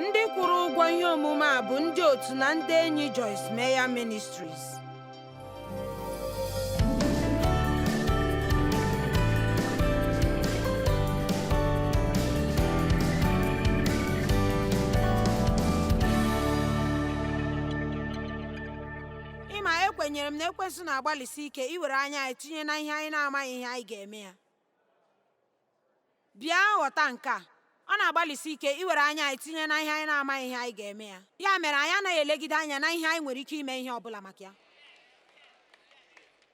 Ndị kwụrụ ụgwọ ihe omume a bụ ndị otu na ndị enyi Joyce Meyer Ministries. Ekwenyere m na Ekwensu na-agbalịsi ike iwere anya anyị tinye na ihe anyị na-amaghị ihe anyị ga-eme ya. Bịa ghọta nke a, ọ na-agbalịsi ike iwere anya anyị tinye na ihe anyị na-amaghị ihe anyị ga-eme ya. Ya mere anyị anaghị elegide anya na ihe anyị nwere ike ime ihe ọ bụla maka ya.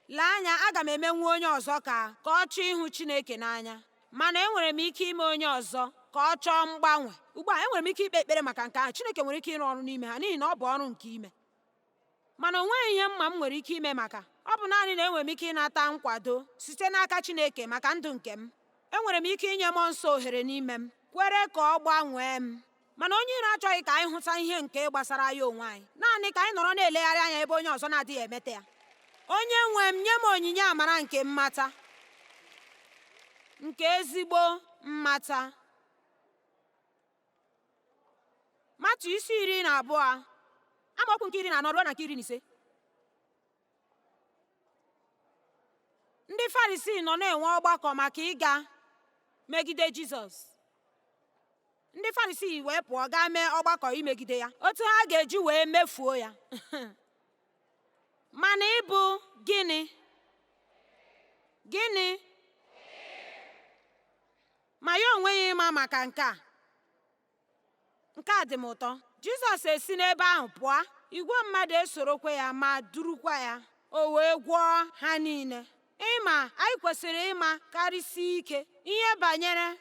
Lee anya, aga m emenwu onye ọzọ ka ọ chọọ ịhụ Chineke n'anya, mana enwere m ike ime onye ọzọ ka ọ chọọ mgbanwe. Ugbu a enwere m ike ikpe ekpere maka nke ahụ. Chineke nwere ike ịrụ ọrụ n'ime ha n'ihi na ọ bụ ọrụ nke ime. Mana o nweghị ihe mma m nwere ike ime maka ọ bụ naanị na enwere m ike ịnata nkwado site n'aka Chineke maka ndụ nke m. Enwere m ike inye mmụọ nsọ ohere n'ime m, kwere ka ọ gbanwee m. Mana onye iro achọghị ka anyị hụta ihe nke gbasara ya onwe anyị, naanị ka anyị nọrọ na-elegharị anya ebe onye ọzọ na-adịghị emete ya. Onye nwe m, nye m onyinye amara nke mmata, nke ezigbo mmata. Matu isi 12 amaokwu nke 14 ruo na nke 15. Ndị Farisii nọ na-enwe ọgbakọ maka ịga megide Jizọs. Ndị Farisii wee pụọ gaa mee ọgbakọ imegide ya, otu ha ga-eji wee mefuo ya. Mana ịbụ gịnị? Ma ya onweghị ịma maka nke a. Nke a dị m ụtọ. Jizọs esi n'ebe ahụ pụọ, igwe mmadụ esorokwa ya ma durukwa ya, o wee gwọọ ha niile. Anyị kwesịrị ịma karịsịa ike ihe banyere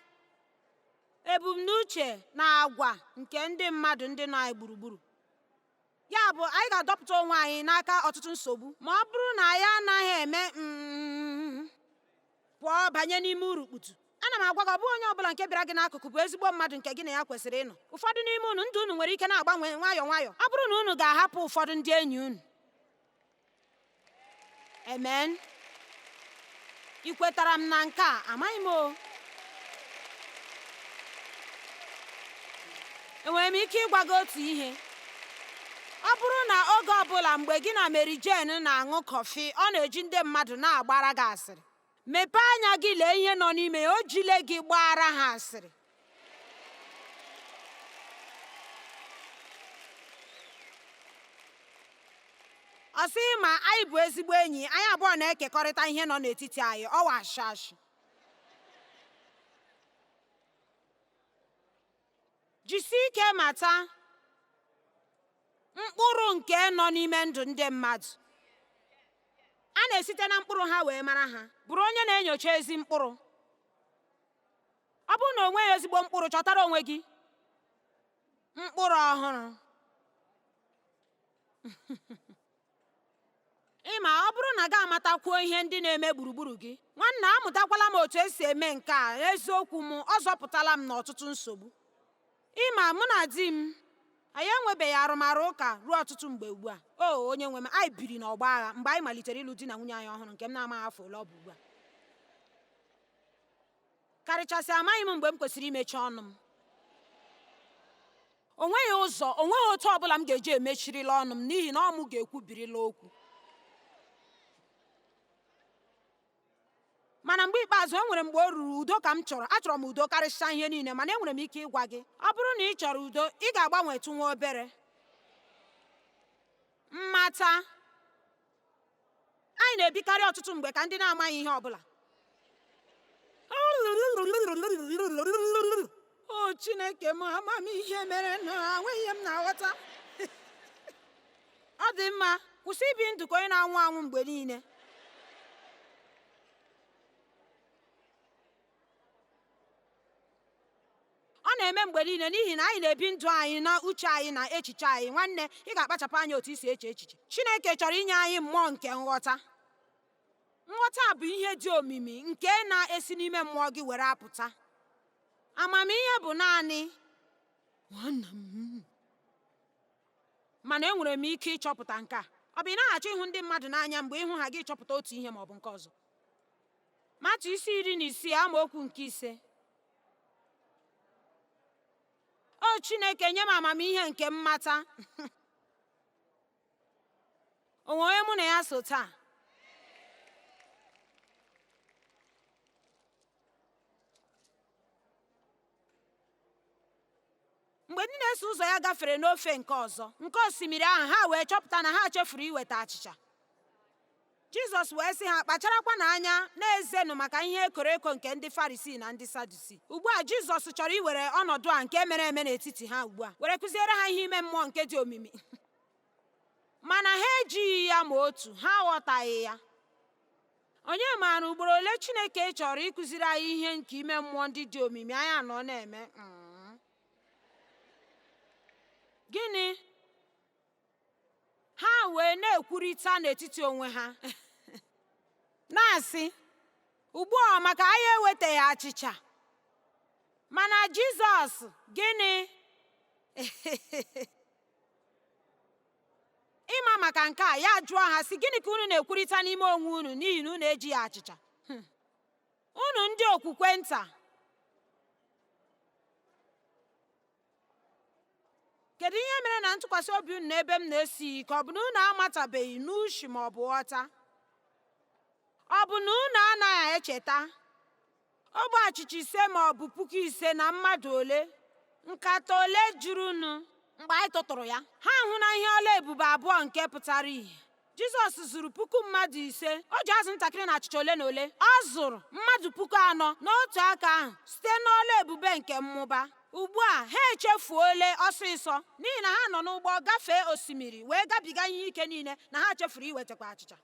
ebumnuche na agwa nke ndị mmadụ ndị nọ anyị gburugburu. Ya bụ, anyị ga-adọpụta onwe anyị n'aka ọtụtụ nsogbu ma ọ bụrụ na anyị anaghị eme pụọ banye n'ime urukputu. Ana m agwa gị, ọ bụghị onye ọbụla nke bịara gị n'akụkụ bụ ezigbo mmadụ nke gị na ya kwesịrị ịnọ. Ụfọdụ n'ime unu, ndụ unu nwere ike na-agbanwe nwayọọ nwayọọ ọ bụrụ na unu ga-ahapụ ụfọdụ ndị enyi unu. Amen. Ị kwetara m na nke a? Amaghị m o. Enwere m ike ịgwa gị otu ihe? Ọ bụrụ na oge ọbụla mgbe gị na Mary Jane na-aṅụ kọfị ọ na-eji ndị mmadụ na-agbara gị asịrị, mepee anya gị lee ihe nọ n'ime ya, o jile gị gbara ha asịrị. Ọ sị ma anyị bụ ezigbo enyi, anyị abụọ na-ekekọrịta ihe nọ n'etiti anyị, ọ washi ashị. Jisie ike mata mkpụrụ nke nọ n'ime ndụ ndị mmadụ. A na-esite na mkpụrụ ha wee mara ha. Bụrụ onye na-enyocha ezi mkpụrụ. Ọ bụrụ na o nweghị ezigbo mkpụrụ, chọtara onwe gị mkpụrụ ọhụrụ. Ọ bụrụ na gị amatakwuo ihe ndị na-eme gburugburu gị, nwanna, amụtakwala m otu esi eme nke a. Eziokwu m, ọ zọpụtala m n'ọtụtụ nsogbu. Mụ na di m, anyị enwebeghị arụmarụ ụka ruo ọtụtụ mgbe ugbu a. Onye nwe m, anyị biri n'ọgba agha mgbe anyị malitere ịlụ di na nwunye anyị ọhụrụ, nke m na-amaghị afọ ole ọ bụ ugbu a. Karịchasị amaghị m mgbe m kwesịrị imechi ọnụ m. O nweghị otu ọbụla m ga-eji emechirila ọnụ m n'ihi na ọ mụ ga-ekwubirila okwu. Mana mgbe ikpeazụ enwere mgbe o ruru udo ka m chọrọ. Achọrọ m udo karịsịa ihe niile, mana enwere m ike ịgwa gị, ọ bụrụ na ị chọrọ udo, ị ga-agbanwetụ nwa obere mmata. Anyị na-ebikarị ọtụtụ mgbe ka ndị na-amaghị ihe ọbụla. O Chineke m, amamihe mere na enweghị ihe m na-aghọta. Ọ dị mma, kwụsị ibi ndụ ka onye na-anwụ anwụ mgbe niile. Ọ na-eme mgbe niile n'ihi na anyị na-ebi ndụ anyị na uche anyị na echiche anyị. Nwanne, ị ga-akpachapụ anya otu i si eche echiche. Chineke chọrọ inye anyị mmụọ nke nghọta. Nghọta bụ ihe dị omimi nke na-esi n'ime mmụọ gị were apụta. Amamihe bụ naanị nwanna m. Mana enwere m ike ịchọpụta nke a. Ọ bụ ị na-achọ ịhụ ndị mmadụ n'anya mgbe ịhụ ha gị chọpụta otu ihe ma ọ bụ nke ọzọ. Matu isi 16 amaokwu nke 5. O Chineke, nye m amamihe nke mmata. Onwe onye mụ na ya so taa? Mgbe ndị na-eso ụzọ ya gafere n'ofe nke ọzọ nke osimiri ahụ, ha wee chọpụta na ha chefuru iweta achịcha. Jizọs wee sị ha, kpacharakwa n'anya na-ezenụ maka ihe ekoro eko nke ndị Farisii na ndị Sadusi. Ugbu a Jizọs chọrọ iwere ọnọdụ a nke mere eme n'etiti ha ugbu a were kụziere ha ihe ime mmụọ nke dị omimi. Mana ha ejighị ya ma otu, ha aghọtaghị ya. Onye maara ugboro ole Chineke chọrọ ịkụziri anyị ihe nke ime mmụọ ndị dị omimi anyị anọ na-eme? Gịnị? Ha wee na-ekwurịta n'etiti onwe ha na-asị, ugbu a maka anyị ewetaghị achịcha. Mana Jizọs, gịnị? Ịma maka nke a, ya jụọ ha sị, gịnị ka unu na-ekwurịta n'ime onwe unu n'ihi na unu ejighị achịcha? Unu ndị okwukwe nta! Kedu ihe mere na ntụkwasị obi unu n'ebe m na-esi ike? Ọ bụ na unu amatabeghị n'ushi ma ọ bụ ghọta? Ọ bụ na unu anaghị echeta ogbe achịcha 5 ma ọ bụ 5,000 na mmadụ ole, nkata ole jurunu mgbe anyị tụtụrụ ya? Ha hụ na ihe ọla ebube 2 nke pụtara ìhè. Jizọs zụrụ 1,000 o ji azụ ntakịrị na achịcha ole na ole. Ọ zụrụ mmadụ 4,000 n'otu aka ahụ site n'ọla ebube nke mmụba. Ugbu a ha echefuole ọsịsọ n'ihi na ha nọ n'ụgbọ gafee osimiri wee gabiga ihe ike niile, na ha chefuru iwetakwa achịcha.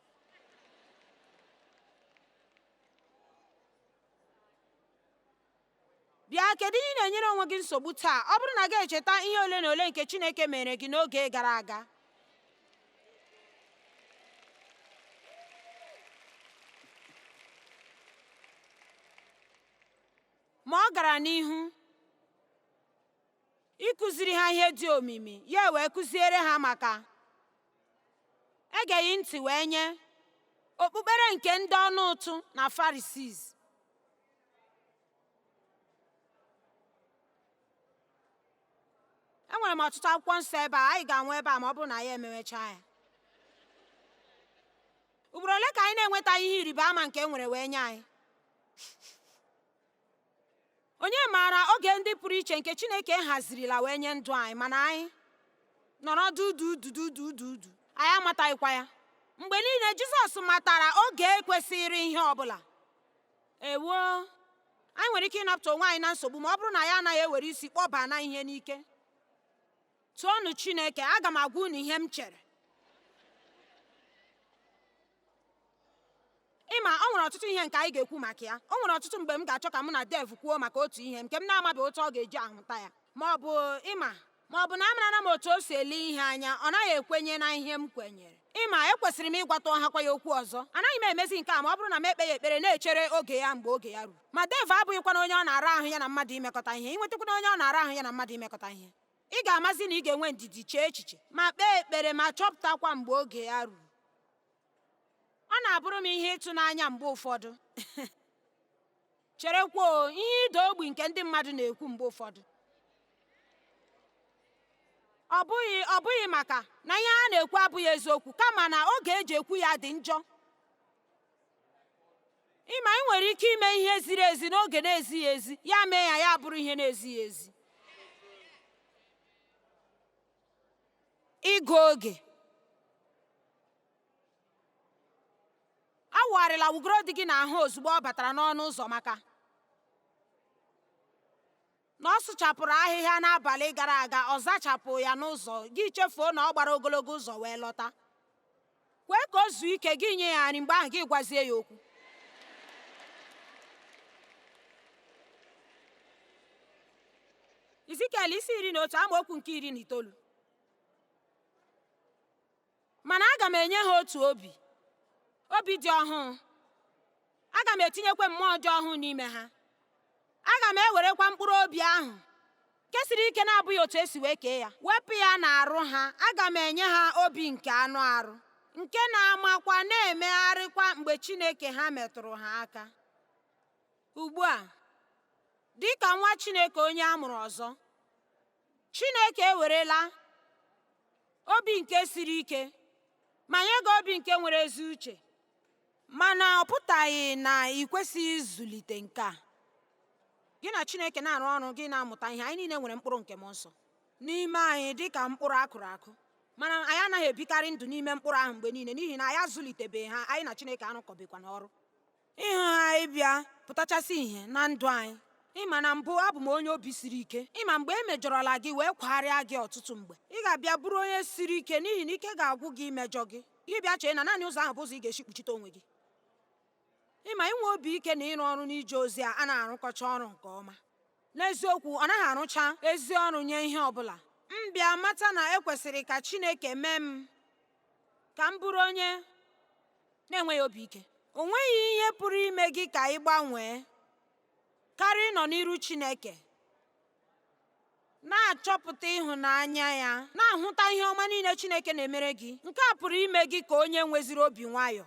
Bịa, kedu ihe na-enyere onwe gị nsogbu taa? Ọ bụrụ na gị echeta ihe ole na ole nke Chineke mere gị n'oge gara aga. Ma ọ gara n'ihu ịkụziri ha ihe dị omimi, ya wee kụziere ha maka egeghị ntị wee nye okpukpere nke ndị ọnụ ụtụ na Farisii. Enwere m ọtụtụ akwụkwọ nsọ ebe a, anyị ga-anwụ ebe a ma ọ bụrụ na anyị emewechaa ya. Ugboro ole ka anyị na-enweta ihe ịrịba ama nke nwere wee nye anyị? Onye maara oge ndị pụrụ iche nke Chineke hazirila wee nye ndụ anyị, mana anyị nọrọ dudududududu, anyị amataghịkwa ya. Mgbe niile Jizọs matara oge kwesịrị ihe ọbụla. Ewo, anyị nwere ike ịnapụta onwe anyị na nsogbu ma ọ bụrụ na ya anaghị ewere isi kpọba na ihe n'ike. Tụọnụ Chineke, aga m agwa unu ihe m chere. Ịma, o nwere ọtụtụ ihe nke anyị ga-ekwu maka ya. O nwere ọtụtụ mgbe m ga-achọ ka mụ na Dev kwuo maka otu ihe nke m na-amaghị otu ọ ga-eji ahụta ya, ma ọ bụ na amarana m otu o si ele ihe anya, ọ naghị ekwenye na ihe m kwenyere. Ịma, ekwesịrị m ịgwata ọhakwa ya okwu ọzọ. Anaghị m emezi nke a ma ọ bụrụ na m ekpe ya ekpere na-echere oge ya mgbe oge ya ruru. Ma Dev abụghịkwana onye ọ na-ara ahụ ya na mmadụ imekọta ihe. Inwetakwana onye ọ na-ara ahụ ya na mmadụ imekọta ihe, ị ga-amazi na ị ga-enwe ndidi, chee echiche, ma kpee ekpere, ma chọpụtakwa mgbe oge ya ruru. Ọ na-abụrụ m ihe ịtụnanya mgbe ụfọdụ cherekwuo ihe ịda ogbi nke ndị mmadụ na-ekwu mgbe ụfọdụ. Ọ bụghị maka na ihe ha na-ekwu abụghị eziokwu, kama na oge eji ekwu ya dị njọ. Ịma, ị nwere ike ime ihe ziri ezi n'oge na-ezighị ezi, ya mee ya bụrụ ihe na-ezighị ezi. Ịgụ oge. Awụgharịla wugoro dị gị n'ahụ ozugbo ọ batara n'ọnụ ụzọ maka na ọ sụchapụrụ ahịhịa n'abalị gara aga, ọ zachapụ ya n'ụzọ, gị chefuo na ọ gbara ogologo ụzọ wee lọta. Kwee ka o zuo ike, gị nye ya nri, mgbe ahụ gị gwazie ya okwu. Izikiel 11 amaokwu nke 19. Mana aga m enye ha otu obi dị ọhụụ. Aga m etinyekwa mmụọ dị ọhụụ n'ime ha. Aga m ewerekwa mkpụrụ obi ahụ kesiri ike na-abụghị otu esi wee kee ya, wepụ ya n'arụ ha. Aga m enye ha obi nke anụ arụ, nke na-amakwa na-emegharịkwa mgbe Chineke ha metụrụ ha aka. Ugbu a, dị ka nwa Chineke onye a mụrụ ọzọ, Chineke ewerela obi nke siri ike ma nye gị obi nke nwere ezi uche, mana ọ pụtaghị na ị kwesịghị ịzụlite nke a. Gị na Chineke na-arụ ọrụ, gị na-amụta ihe. Anyị niile nwere mkpụrụ nke mmụọ nsọ n'ime anyị dị ka mkpụrụ akụrụ akụ, mana anyị anaghị ebikarị ndụ n'ime mkpụrụ ahụ mgbe niile n'ihi na anyị azụlitebeghị ha. Anyị na Chineke arụkọbekwa n'ọrụ ịhụ ha ịbịa pụtachasị ihe na ndụ anyị. Ịma na mbụ abụ m onye obi siri ike. Ịma mgbe e mejọrọla gị wee kwagharịa gị ọtụtụ mgbe, ị ga-abịa bụrụ onye siri ike n'ihi na ike ga-agwụ gị imejọ gị. Gị bịa chee na naanị ụzọ ahụ bụ ụzọ ị ga-esi kpuchite onwe gị. Ịma inwe obi ike na ịrụ ọrụ n'ije ozi a na-arụkọcha ọrụ nke ọma. N'eziokwu, ọ naghị arụcha ezi ọrụ nye ihe ọbụla. M bịa mata na ekwesịrị ka Chineke mee m ka m bụrụ onye na-enweghị obi ike. O nweghị ihe pụrụ ime gị ka ị gbanwee karịa ịnọ n'iru Chineke, na-achọpụta ịhụnanya ya, na-ahụta ihe ọma niile Chineke na-emere gị. Nke a pụrụ ime gị ka onye nweziri obi nwayọ.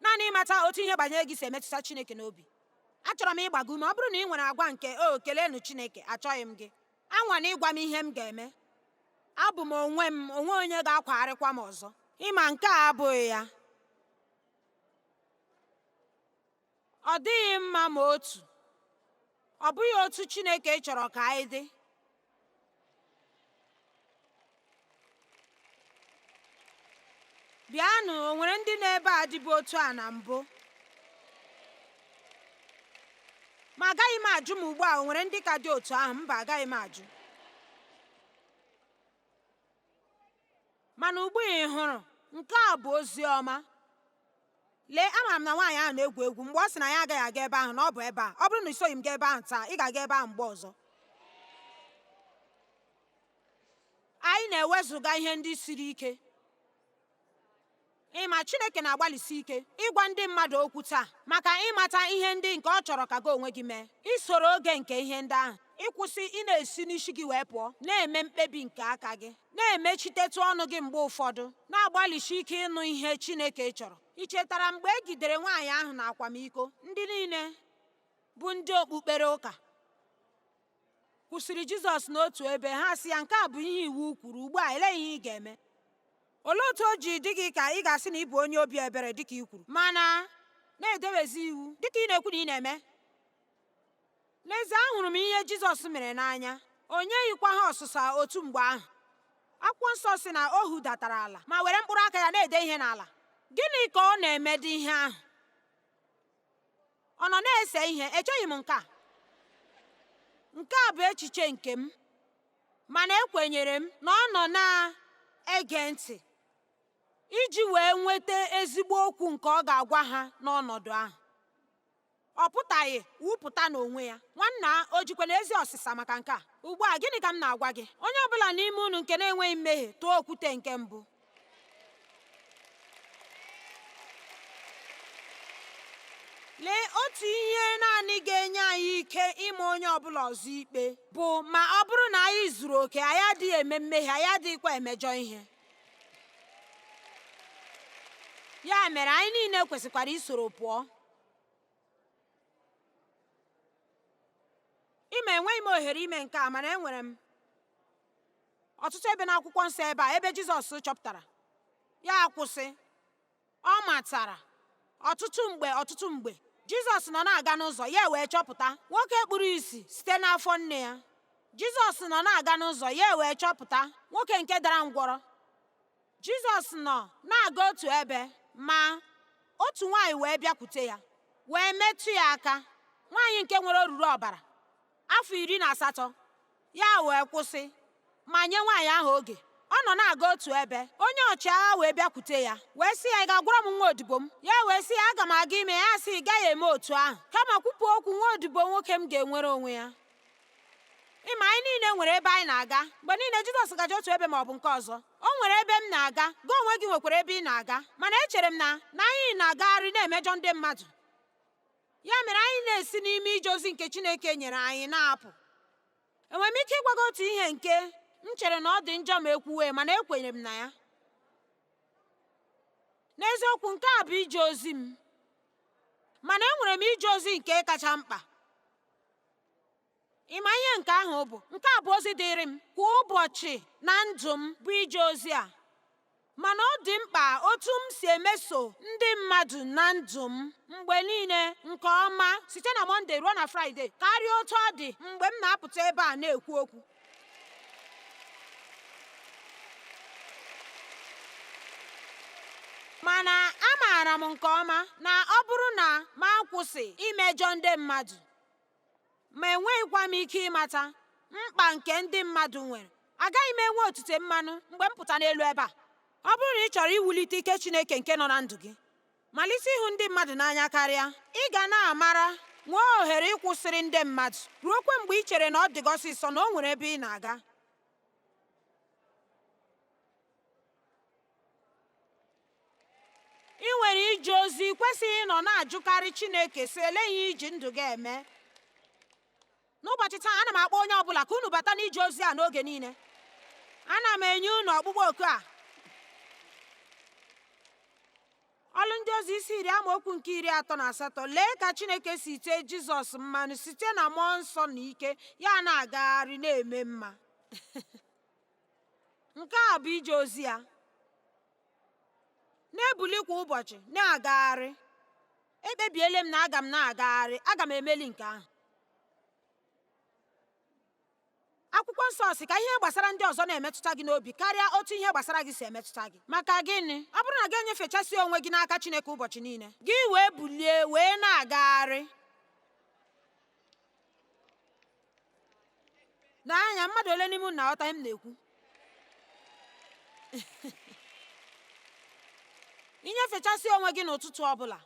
Naanị ịmata otu ihe banyere gị si emetụta Chineke n'obi. Achọrọ m ịgba gị ume. Ọ bụrụ na ị nwere agwa nke keleenụ Chineke, achọghị m gị, anwa na ịgwa m ihe m ga-eme. Abụ m onwe onye ga-akwagharịkwa m ọzọ. Ịma nke a abụghị ya. Ọ dịghị mma ma otu. Ọ bụghị otu Chineke chọrọ ka anyị dị. Bịanụ, o nwere ndị n'ebe a dịbụ otu a na mbụ? Ma agaghị m ajụ m ugbu a, o nwere ndị ka dị otu ahụ? Mba, agaghị m ajụ. Mana ugbu a ị hụrụ, nke a bụ ozi ọma. Lee, amaara m na nwaanyị ahụ na-egwu egwu mgbe ọ sị na ya agaghị aga ebe ahụ, na ọ bụ ebe a. Ọ bụrụ na ị soghị m gaa ebe ahụ taa, ị ga-aga ebe ahụ mgbe ọzọ. Anyị na-ewezuga ihe ndị siri ike. Ịma Chineke na-agbalịsi ike ịgwa ndị mmadụ okwu taa maka ịmata ihe ndị nke ọ chọrọ ka gị onwe gị mee. Isoro oge nke ihe ndị ahụ, ịkwụsị ị na-esi n'isi gị wee pụọ, na-eme mkpebi nke aka gị, na-emechitetụ ọnụ gị mgbe ụfọdụ, na-agbalịsi ike ịnụ ihe Chineke chọrọ. Ị chetara mgbe e gidere nwaanyị ahụ na akwamiko? Ndị niile bụ ndị okpukpere ụka kwụsịrị Jizọs n'otu ebe. Ha sị ya, nke a bụ ihe iwu kwuru, ugbu a elee ihe ị ga-eme? Olee otu o ji dị gị ka ị ga-asị na ị bụ onye obi ebere dịka i kwuru, mana na-edebezi iwu dịka ị na-ekwu na ị na-eme? N'ezie, ahụrụ m ihe Jizọs mere n'anya. O nyeghịkwa ha ọsịsa otu mgbe ahụ. Akwụkwọ nsọ si na o hudatara ala ma were mkpụrụ aka ya na-ede ihe n'ala. Gịnị ka ọ na-eme dị ihe ahụ? Ọ nọ na-ese ihe? Echeghị m nke a. Nke a bụ echiche nke m, mana ekwenyere m na ọ nọ na-ege ntị iji wee nweta ezigbo okwu nke ọ ga-agwa ha n'ọnọdụ ahụ. Ọ pụtaghị wupụta n'onwe ya. Nwanna, o jikwa n'ezi ọsịsa maka nke a. Ugbu a, gịnị ka m na-agwa gị? Onye ọbụla n'ime unu nke na-enweghị mmehie tụọ okwute nke mbụ. Lee, otu ihe naanị ga-enye anyị ike ịma onye ọbụla ọzọ ikpe bụ ma ọ bụrụ na anyị zuru oke, anyị adịghị eme mmehie, anyị adịghịkwa emejọ ihe. Ya mere, anyị niile kwesịkwara isoro pụọ. Enweghị m ohere ime nke a, mana enwere m ọtụtụ ebe n'akwụkwọ nsọ ebe a ebe Jizọs chọpụtara ya akwụsị. Ọ matara ọtụtụ mgbe Jizọs nọ na-aga n'ụzọ, ya wee chọpụta nwoke kpuru ìsì site n'afọ nne ya. Jizọs nọ na-aga n'ụzọ, ya wee chọpụta nwoke nke dara ngwọrọ. Jizọs nọ na-aga otu ebe, ma otu nwaanyị wee bịakwute ya, wee metụ ya aka. Nwaanyị nke nwere oruru ọbara afọ 18. Ya wee kwụsị ma nye nwaanyị ahụ oge. Ọ nọ na-aga otu ebe, onye ọchịagha wee bịakwute ya, wee sị ya, ị ga-agwara m nwa odibo m? Ya wee sị ya, aga m aga ime. Ya sị, ị gaghị eme otu ahụ, kama kwupụ okwu, nwa odibo nwoke m ga-enwere onwe ya. Ịma, anyị niile nwere ebe anyị na-aga. Mgbe niile Jizọs gaje otu ebe ma ọ bụ nke ọzọ. O nwere ebe m na-aga, gị onwe gị nwekwara ebe ị na-aga, mana echere m na anyị na-agagharị na-emejọ ndị mmadụ. Ya mere, anyị na-esi n'ime ije ozi nke Chineke nyere anyị na-apụ. Enwere m ike ịgwa gị otu ihe nke m chere na ọ dị njọ ma ekwuwe, mana ekwenyere m na ya. N'eziokwu, nke a bụ ije ozi m, mana enwere m ije ozi nke kacha mkpa. ịma ihe nke ahụ bụ nke a bụ ozi dịrị m kwa ụbọchị na ndụ m bụ ije ozi a, mana ọ dị mkpa otu m si emeso ndị mmadụ na ndụ m mgbe niile nke ọma site na Mọnde ruo na Fraịde karịa otu ọ dị mgbe m na-apụta ebe a na-ekwu okwu. Mana amaara m nke ọma na ọ bụrụ na m akwụsị imejọ ndị mmadụ, ma enweghịkwa m ike ịmata mkpa nke ndị mmadụ nwere, agaghị m enwe otute mmanụ mgbe m pụta n'elu ebe a. Ọ bụrụ na ị chọrọ iwulite ike Chineke nke nọ na ndụ gị, malite ịhụ ndị mmadụ n'anya karịa. Ị ga na-amara nwee ohere ịkwụsịrị ndị mmadụ ruokwa mgbe ị chere na ọ dị gị ọsịsọ na o nwere ebe ị na-aga. Ị nwere ije ozi kwesịghị ịnọ na-ajụkarị Chineke si elee ihe iji ndụ gị eme. N'ụbọchị taa, ana m akpọ onye ọbụla ka unu bata n'ije ozi a n'oge niile. Ana m enye unu ọkpụkpọ oku a. Ọlụ ndị ozi isi 10 amaokwu nke 38. Lee ka Chineke si tee Jizọs mmanụ site na mmụọ nsọ na ike, ya na-agagharị na-eme mma. Nke a bụ ije ozi ya. Na-ebuli kwa ụbọchị na-agagharị. Ekpebiela m na aga m na-agagharị, aga m emeli nke ahụ. Akwụkwọ nsọ sị ka ihe gbasara ndị ọzọ na-emetụta gị n'obi karịa otu ihe gbasara gị si emetụta gị. Maka gịnị? Ọ bụrụ na gị enyefechasị onwe gị n'aka Chineke ụbọchị niile, gị wee bulie wee na-agagharị. N'anya, mmadụ ole n'ime unu na-aghọta ihe m na-ekwu? Inyefechasị onwe gị n'ụtụtụ ọbụla,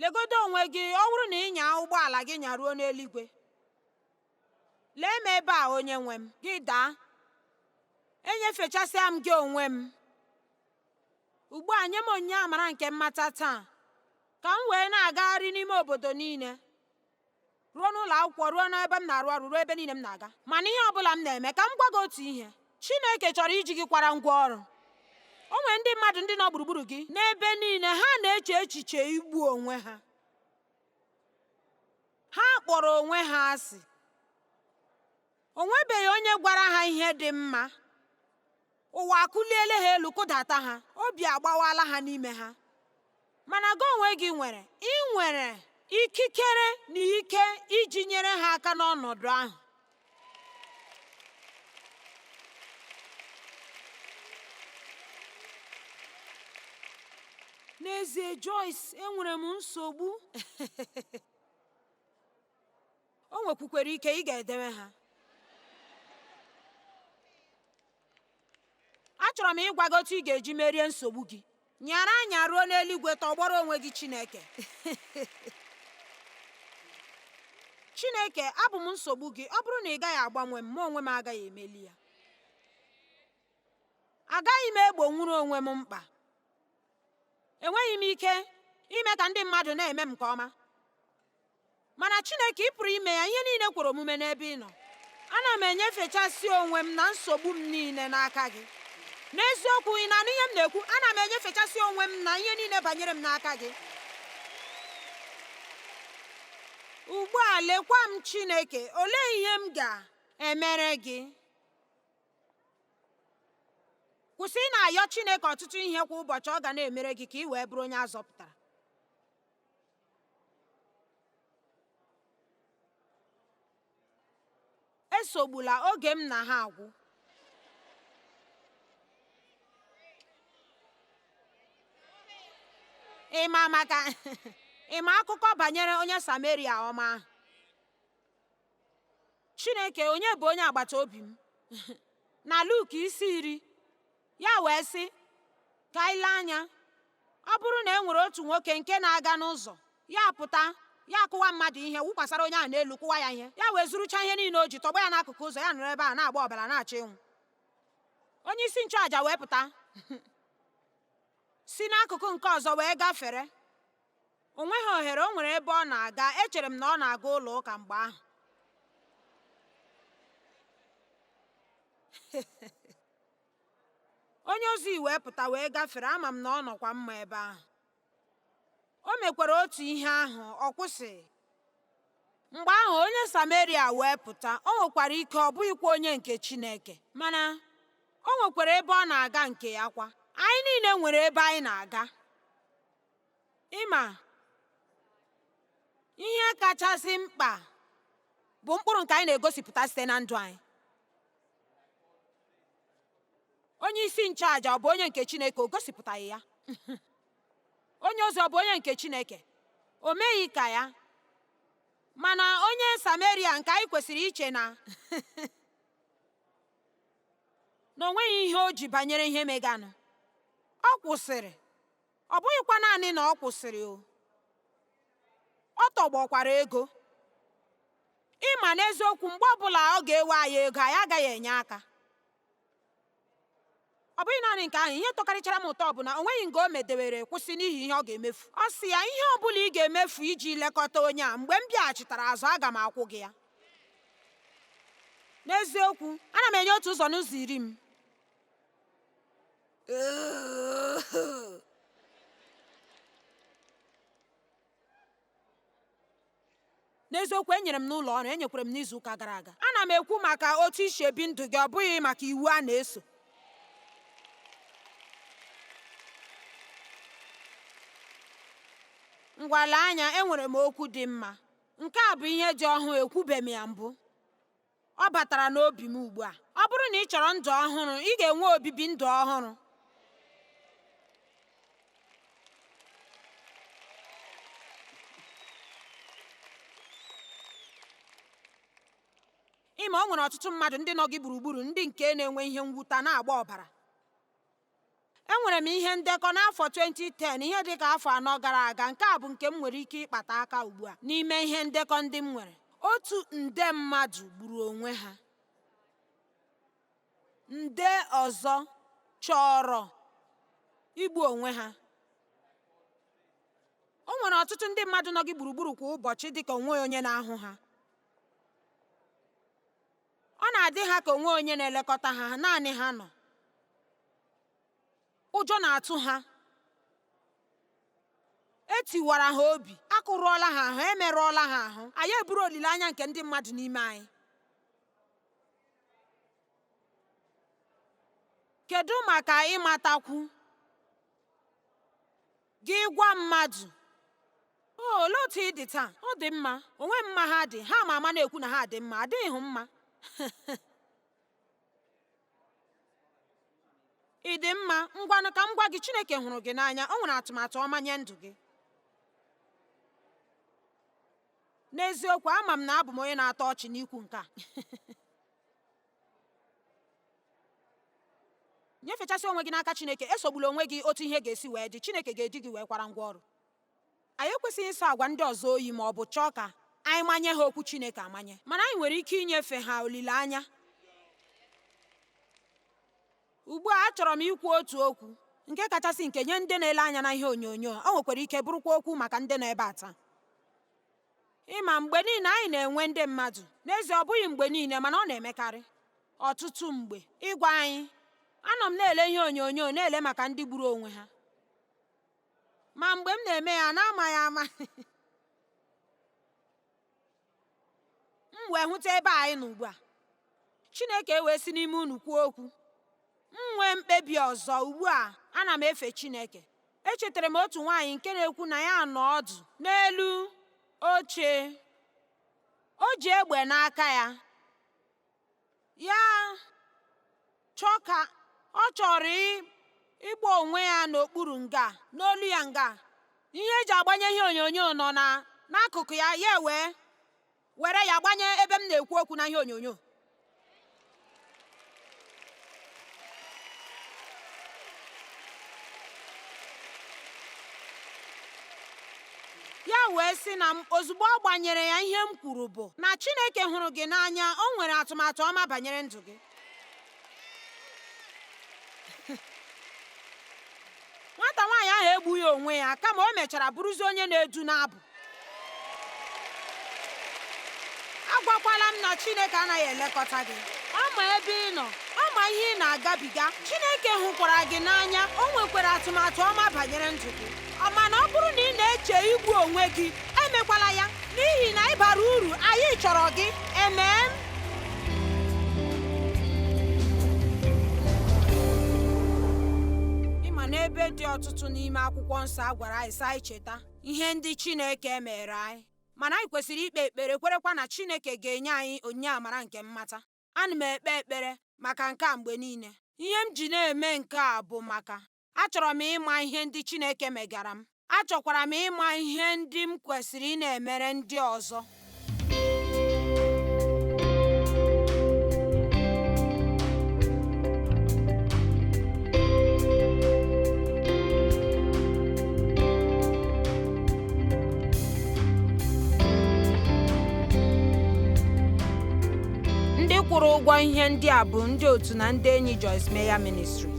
legodo onwe gị. Ọ bụrụ na ịnya ụgbọala gị nyaruo n'eluigwe, lee m ebe a, onye nwe m, gị daa. Enyefechasịa m gị onwe m. Ugbu a nye m onyinye amara nke mmata taa, ka m wee na-agagharị n'ime obodo niile, ruo n'ụlọ akwụkwọ, ruo n'ebe m na-arụ ọrụ, ruo ebe niile m na-aga. Mana ihe ọbụla m na-eme, ka m gwa gị otu ihe: Chineke chọrọ iji gị kwara ngwa ọrụ. O nwere ndị mmadụ ndị nọ gburugburu gị n'ebe niile, ha na-eche echiche igbu onwe ha. Ha kpọrọ onwe ha asị. O nwebeghị onye gwara ha ihe dị mma. Ụwa akụliele ha elu, kụdata ha, obi agbawala ha n'ime ha. Mana gị onwe gị ị nwere ikikere na ike iji nyere ha aka n'ọnọdụ ahụ. N'ezie, Joyce, enwere m nsogbu. O nwekwukwere ike ị ga-edewe ha. Achọrọ m ịgwa gị otu ị ga-eji merie nsogbu gị. Nyara anya ruo n'eluigwe, tọgbọrọ onwe gị Chineke. Chineke, abụ m nsogbu gị. Ọ bụrụ na ị gaghị agbanwe m, onwe m agaghị emeli ya. Agaghị m egbonwuru onwe m mkpa. Enweghị m ike ime ka ndị mmadụ na-eme m nke ọma. Mana Chineke, ị pụrụ ime ya. Ihe niile kwere omume n'ebe ị nọ. Ana m enyefechasị onwe m na nsogbu m niile n'aka gị. N'eziokwu, ị na-anụ ihe m na-ekwu? Ana m enyefechasị onwe m na ihe niile banyere m n'aka gị. Ugbu a, lekwa m Chineke, olee ihe m ga-emere gị? Kwụsị ị na-ayọ Chineke ọtụtụ ihe kwa ụbọchị ọ ga na-emere gị ka ị wee bụrụ onye a zọpụtara. Esogbula oge m na ha agwụ. Ịma akụkọ banyere onye Sameria ọma ahụ? Chineke, onye bụ onye agbata obi m? Na Luk isi 10, ya wee sị, ka anyị lee anya. Ọ bụrụ na e nwere otu nwoke nke na-aga n'ụzọ, ya pụta, ya kụwa mmadụ ihe, wụkwasara onye ahụ n'elu, kụwa ya ihe, ya wee zurucha ihe niile o ji, tọgbọ ya n'akụkụ ụzọ, ya nọrọ ebe a na-agba ọbara na-achọ ịnwụ. Onye isi nchụaja wee pụta si n'akụkụ nke ọzọ wee gafere. O nweghị ohere, o nwere ebe ọ na-aga. Echere m na ọ na-aga ụlọ ụka mgbe ahụ. Onye ozi wee pụta wee gafere. Ama m na ọ nọkwa mma ebe ahụ. O mekwara otu ihe ahụ, ọ kwụsị. Mgbe ahụ onye Sameria wee pụta. O nwekwara ike ọ bụghịkwa onye nke Chineke, mana o nwekwara ebe ọ na-aga nke ya kwa. Anyị niile nwere ebe anyị na-aga. Ịma, ihe kachasị mkpa bụ mkpụrụ nke anyị na-egosipụta site na ndụ anyị. Onye isi nchụaja ọ bụ onye nke Chineke? O gosipụtaghị ya. Onye ozi ọ bụ onye nke Chineke? O meghị ka ya. Mana onye Sameria nke anyị kwesịrị iche na na o nweghị ihe o ji banyere ihe meganụ. Ọ kwụsịrị. Ọ bụghịkwa naanị na ọ kwụsịrị, ọ tọgbọkwara ego. Ịma n'eziokwu, mgbe ọbụla ọ ga-ewe anyị ego, anyị agaghị enye aka. Ọ bụghị naanị nke ahụ, ihe tọkarịchara m ụtọ bụ na o nweghị nga o medewere kwụsị n'ihi ihe ọ ga-emefu. Ọ sị ya, ihe ọ bụla ị ga-emefu iji lekọta onye a, mgbe m bịaghachitara azụ, aga m akwụ gị ya. N'eziokwu, ana m enye otu ụzọ n'ụzọ iri m. N'eziokwu, enyere m n'ụlọ ọrụ, enyekwara m n'izu ụka gara aga. Ana m ekwu maka otu isi ebi ndụ gị, ọ bụghị maka iwu a na-eso. Ngwale anya, enwere m okwu dị mma. Nke a bụ ihe dị ọhụụ, ekwubeghị m ya mbụ. Ọ batara n'obi m ugbu a. Ọ bụrụ na ị chọrọ ndụ ọhụrụ, ị ga-enwe obibi ndụ ọhụrụ. Ime, o nwere ọtụtụ mmadụ ndị nọ gị gburugburu, ndị nke na-enwe ihe mwute na-agba ọbara. Enwere m ihe ndekọ n'afọ 2010, ihe dị ka afọ 4 gara aga. Nke a bụ nke m nwere ike ịkpata aka ugbu a. N'ime ihe ndekọ ndị m nwere, 1 nde mmadụ gburu onwe ha. Nde ọzọ chọrọ igbu onwe ha. O nwere ọtụtụ ndị mmadụ nọ gị gburugburu kwa ụbọchị dị ka onwe onye na-ahụ ha. Ọ na-adị ha ka onwe onye na-elekọta ha, naanị ha nọ. Ụjọ na-atụ ha. Etiwara ha obi, akụrụọla ha ahụ, emerụọla ha ahụ. Anyị eburu olileanya nke ndị mmadụ n'ime anyị. Kedu maka ịmatakwu? Gị gwa mmadụ, olee otu ị dị taa? Ọ dị mma. Onwe mma ha dị, ha ma ama na-ekwu na ha dị mma, adịghị hụ mma. Ị dị mma? Ngwanụ ka m gwa gị, Chineke hụrụ gị n'anya. O nwere atụmatụ ọma nye ndụ gị. N'eziokwu, ama m na abụ m onye na-atọ ọchị n'ikwu nke a. Nyefechasị onwe gị n'aka Chineke. Esogbula onwe gị otu ihe ga-esi wee dị. Chineke ga-eji gị wee kwara ngwa ọrụ. Anyị ekwesịghị ịsọ agwa ndị ọzọ oyi ma ọ bụ chọọ ka anyị manye ha okwu Chineke amanye, mana anyị nwere ike inyefe ha olileanya. Ugbu a, achọrọ m ikwu otu okwu nke kachasị nke nye ndị na-ele anya na ihe onyonyo. O nwekwara ike bụrụkwa okwu maka ndị nọ ebe a taa. Ịma, mgbe niile anyị na-enwe ndị mmadụ, n'ezie ọ bụghị mgbe niile, mana ọ na-emekarị ọtụtụ mgbe, ịgwa anyị, anọ m na-ele ihe onyonyo na-ele maka ndị gburu onwe ha, ma mgbe m na-eme ya na-amaghị ama m wee hụta ebe anyị nọ ugbu a. Chineke wee si n'ime unu kwuo okwu. M nwee mkpebi ọzọ. Ugbu a, ana m efe Chineke. Echetara m otu nwaanyị nke na-ekwu na ya nọ ọdụ n'elu oche. O ji egbe n'aka ya. Ya chọọ ka ọ chọrọ ịgba onwe ya n'okpuru nga, n'olu ya nga. Ihe eji agbanye ihe onyonyo nọ n'akụkụ ya. Ya were ya gbanye ebe m na-ekwu okwu na ihe onyonyo. Ya wee sị na ozugbo ọ gbanyere ya, ihe m kwuru bụ na Chineke hụrụ gị n'anya. O nwere atụmatụ ọma banyere ndụ gị. Nwata nwaanyị ahụ egbughị onwe ya, kama o mechara bụrụzie onye na-edu n'abụ. Agwakwala m na Chineke anaghị elekọta gị. Ọ ma ebe ị nọ, ọ ma ihe ị na-agabiga. Chineke hụkwara gị n'anya. O nwekwara atụmatụ ọma banyere ndụ gị. Mana ọ bụrụ na ị na-eche igbu onwe gị, emekwala ya. n'ihi na ị bara uru, anyị chọrọ gị. Amen. Ịma n'ebe dị ọtụtụ n'ime akwụkwọ nsọ a gwara anyị sị anyị cheta ihe ndị Chineke mere anyị, mana anyị kwesịrị ikpe ekpere kwerekwa na Chineke ga-enye anyị onyinye amara nke mmata. Ana m ekpe ekpere maka nke a mgbe niile. Ihe m ji na-eme nke a bụ maka achọrọ m ịma ihe ndị Chineke megara m. Achọkwara m ịma ihe ndị m kwesịrị ị na-emere ndị ọzọ. Ndị kwụrụ ụgwọ ihe ndị a bụ ndị otu na ndị enyi Joyce Meyer Ministries.